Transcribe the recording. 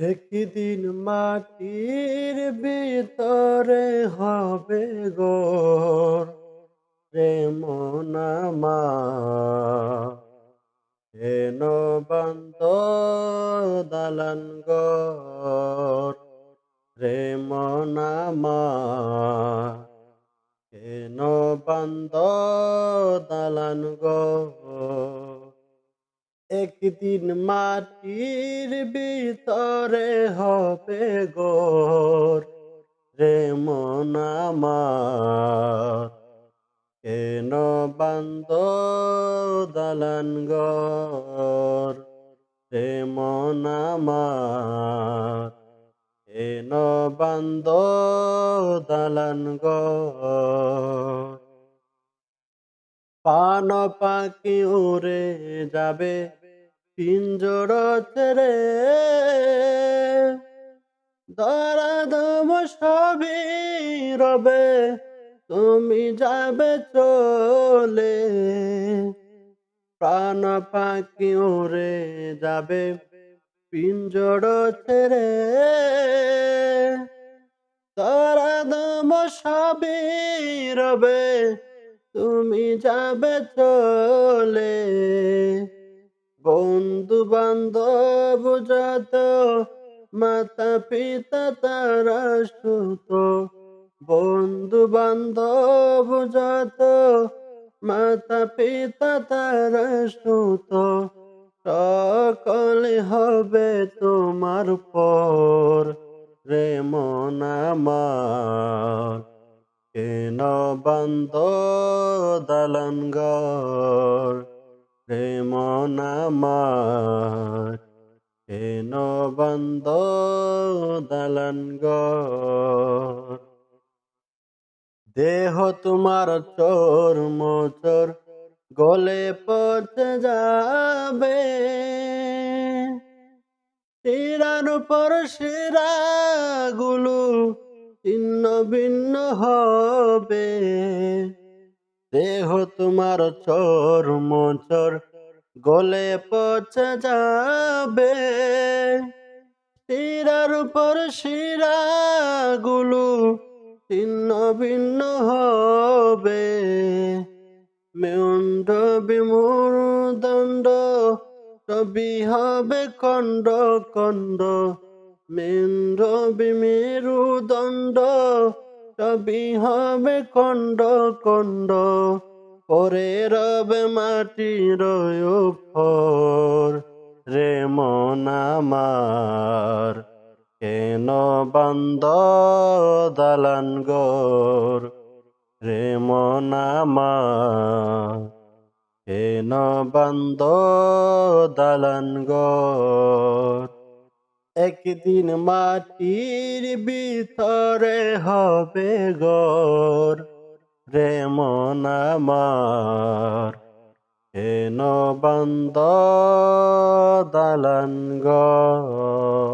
একদিন মাটির ভিতরে হবে ঘর রে মন আমার। হেন বান্দ দালান ঘর রে মন আমার। হেন বান্দ দালান ঘর। একদিন মাটির ভিতরে হবে ঘর রে মন আমার। কেন বান্দ দালান ঘর রে মন আমার। কেন বান্দ দালান ঘর। পান পাখি উড়ে যাবে পিঞ্জর ছেড়ে, দরাদম সবই রবে তুমি যাবে চলে। প্রাণ পাখি উড়ে যাবে পিঞ্জর ছেড়ে, দরাদম সবই রবে তুমি যাবে চলে। বন্ধু বান্ধব যত মাতা পিতা তারা সুত, বন্ধু বান্ধব যত মাতা পিতা তারা সুত, সকলে হবে তোমার পর রে মন আমার। কেন বান্দ দালান ঘর রে মন আমার। কেন বান্দ দালান ঘর। দেহ তোমার চোর মোচর গলে পচে যাবে, শিরার উপর শিরাগুলো ছিন্ন ভিন্ন হবে। দেহ তোমার চোর মোচর গলে পচে যাবে, শিরার উপর শিরাগুলো ছিন্ন ভিন্ন হবে। মেরুদণ্ড বিমূর্দণ্ড সবই হবে খণ্ড খণ্ড, মেরুদণ্ড বিমেরুদণ্ড সবই হবে খণ্ড খণ্ড। পরে রবে মাটির উপর রে মন আমার। কেন বান্দ দালান ঘর রে মন আমার। কেন বান্দ দালান ঘর। একদিন মাটির ভিতরে হবে ঘর রে মন আমার। কেন বান্দ দালান ঘর।